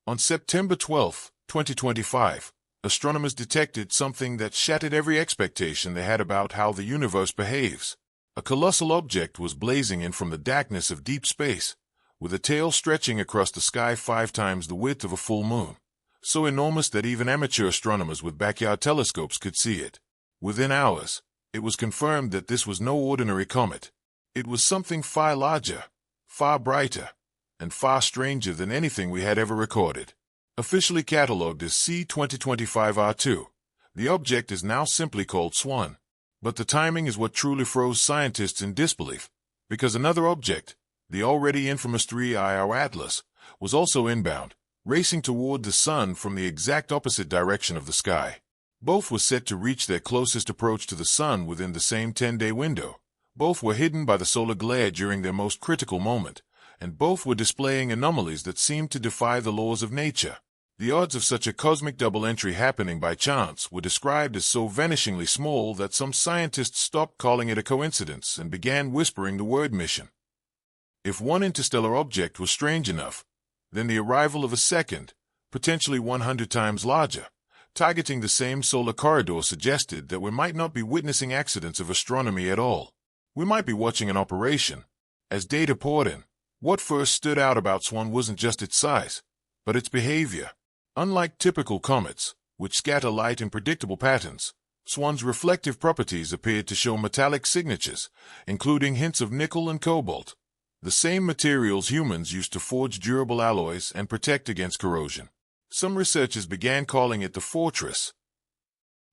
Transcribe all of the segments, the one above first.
On September 12, 2025, astronomers detected something that shattered every expectation they had about how the universe behaves. A colossal object was blazing in from the darkness of deep space, with a tail stretching across the sky 5 times the width of a full moon, so enormous that even amateur astronomers with backyard telescopes could see it. Within hours, it was confirmed that this was no ordinary comet. It was something far larger, far brighter, and far stranger than anything we had ever recorded. Officially catalogued as C2025R2, the object is now simply called SWAN. But the timing is what truly froze scientists in disbelief, because another object, the already infamous 3IR Atlas, was also inbound, racing toward the sun from the exact opposite direction of the sky. Both were set to reach their closest approach to the sun within the same 10-day window. Both were hidden by the solar glare during their most critical moment, and both were displaying anomalies that seemed to defy the laws of nature. The odds of such a cosmic double entry happening by chance were described as so vanishingly small that some scientists stopped calling it a coincidence and began whispering the word mission. If one interstellar object was strange enough, then the arrival of a second, potentially 100 times larger, targeting the same solar corridor suggested that we might not be witnessing accidents of astronomy at all. We might be watching an operation. As data poured in, what first stood out about SWAN wasn't just its size, but its behavior. Unlike typical comets, which scatter light in predictable patterns, SWAN's reflective properties appeared to show metallic signatures, including hints of nickel and cobalt, the same materials humans used to forge durable alloys and protect against corrosion. Some researchers began calling it the Fortress.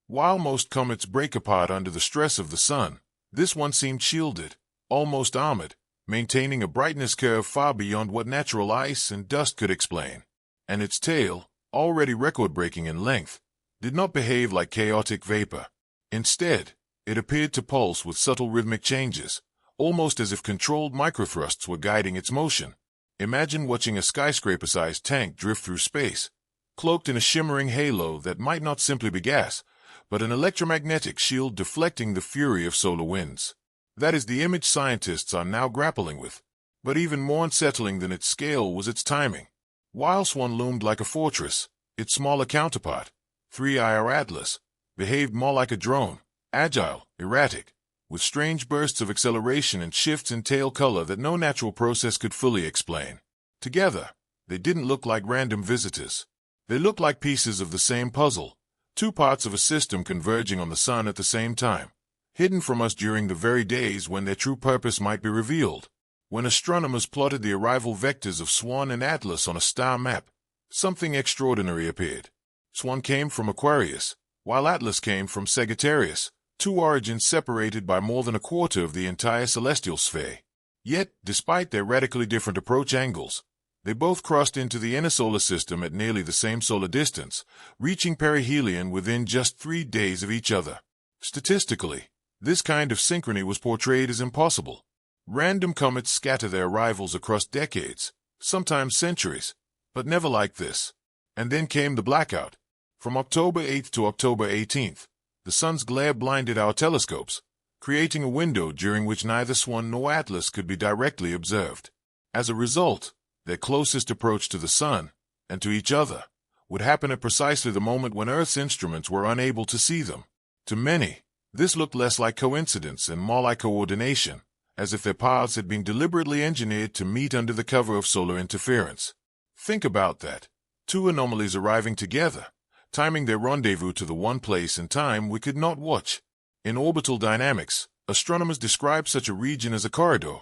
While most comets break apart under the stress of the sun, this one seemed shielded, almost armored, maintaining a brightness curve far beyond what natural ice and dust could explain. And its tail, already record-breaking in length, did not behave like chaotic vapor. Instead, it appeared to pulse with subtle rhythmic changes, almost as if controlled microthrusts were guiding its motion. Imagine watching a skyscraper-sized tank drift through space, cloaked in a shimmering halo that might not simply be gas, but an electromagnetic shield deflecting the fury of solar winds. That is the image scientists are now grappling with. But even more unsettling than its scale was its timing. While SWAN loomed like a fortress, its smaller counterpart, 3IR Atlas, behaved more like a drone, agile, erratic, with strange bursts of acceleration and shifts in tail color that no natural process could fully explain. Together, they didn't look like random visitors. They looked like pieces of the same puzzle, 2 parts of a system converging on the sun at the same time, hidden from us during the very days when their true purpose might be revealed. When astronomers plotted the arrival vectors of SWAN and Atlas on a star map, something extraordinary appeared. SWAN came from Aquarius, while Atlas came from Sagittarius, 2 origins separated by more than a quarter of the entire celestial sphere. Yet, despite their radically different approach angles, they both crossed into the inner solar system at nearly the same solar distance, reaching perihelion within just 3 days of each other. Statistically, this kind of synchrony was portrayed as impossible. Random comets scatter their arrivals across decades, sometimes centuries, but never like this. And then came the blackout. From October 8th to October 18th, the sun's glare blinded our telescopes, creating a window during which neither SWAN nor Atlas could be directly observed. As a result, their closest approach to the sun, and to each other, would happen at precisely the moment when Earth's instruments were unable to see them. To many, this looked less like coincidence and more like coordination, as if their paths had been deliberately engineered to meet under the cover of solar interference. Think about that. 2 anomalies arriving together, timing their rendezvous to the one place and time we could not watch. In orbital dynamics, astronomers describe such a region as a corridor,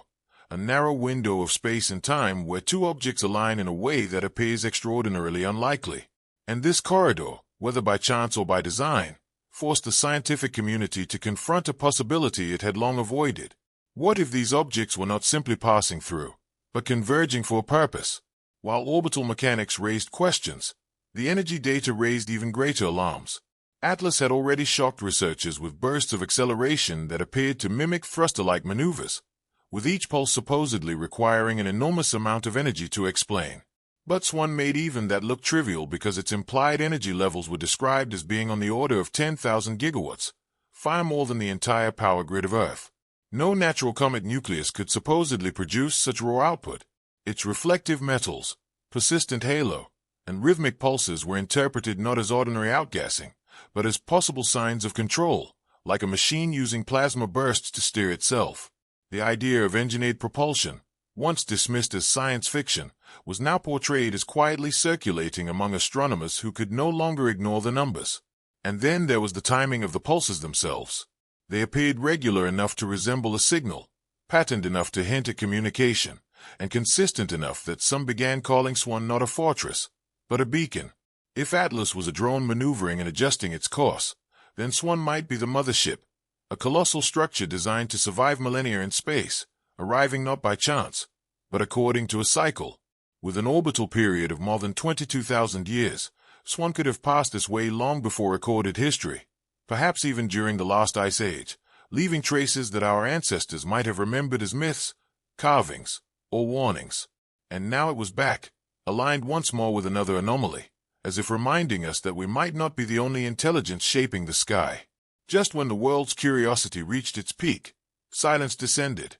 a narrow window of space and time where 2 objects align in a way that appears extraordinarily unlikely. And this corridor, whether by chance or by design, forced the scientific community to confront a possibility it had long avoided. What if these objects were not simply passing through, but converging for a purpose? While orbital mechanics raised questions, the energy data raised even greater alarms. Atlas had already shocked researchers with bursts of acceleration that appeared to mimic thruster-like maneuvers, with each pulse supposedly requiring an enormous amount of energy to explain. But SWAN made even that look trivial because its implied energy levels were described as being on the order of 10,000 gigawatts, far more than the entire power grid of Earth. No natural comet nucleus could supposedly produce such raw output. Its reflective metals, persistent halo, and rhythmic pulses were interpreted not as ordinary outgassing, but as possible signs of control, like a machine using plasma bursts to steer itself. The idea of engineered propulsion, once dismissed as science fiction, was now portrayed as quietly circulating among astronomers who could no longer ignore the numbers. And then there was the timing of the pulses themselves. They appeared regular enough to resemble a signal, patterned enough to hint at communication, and consistent enough that some began calling Swan not a fortress, but a beacon. If Atlas was a drone maneuvering and adjusting its course, then Swan might be the mothership, a colossal structure designed to survive millennia in space, arriving not by chance, but according to a cycle. With an orbital period of more than 22,000 years, Swan could have passed this way long before recorded history, perhaps even during the last ice age, leaving traces that our ancestors might have remembered as myths, carvings, or warnings. And now it was back, aligned once more with another anomaly, as if reminding us that we might not be the only intelligence shaping the sky. Just when the world's curiosity reached its peak, silence descended,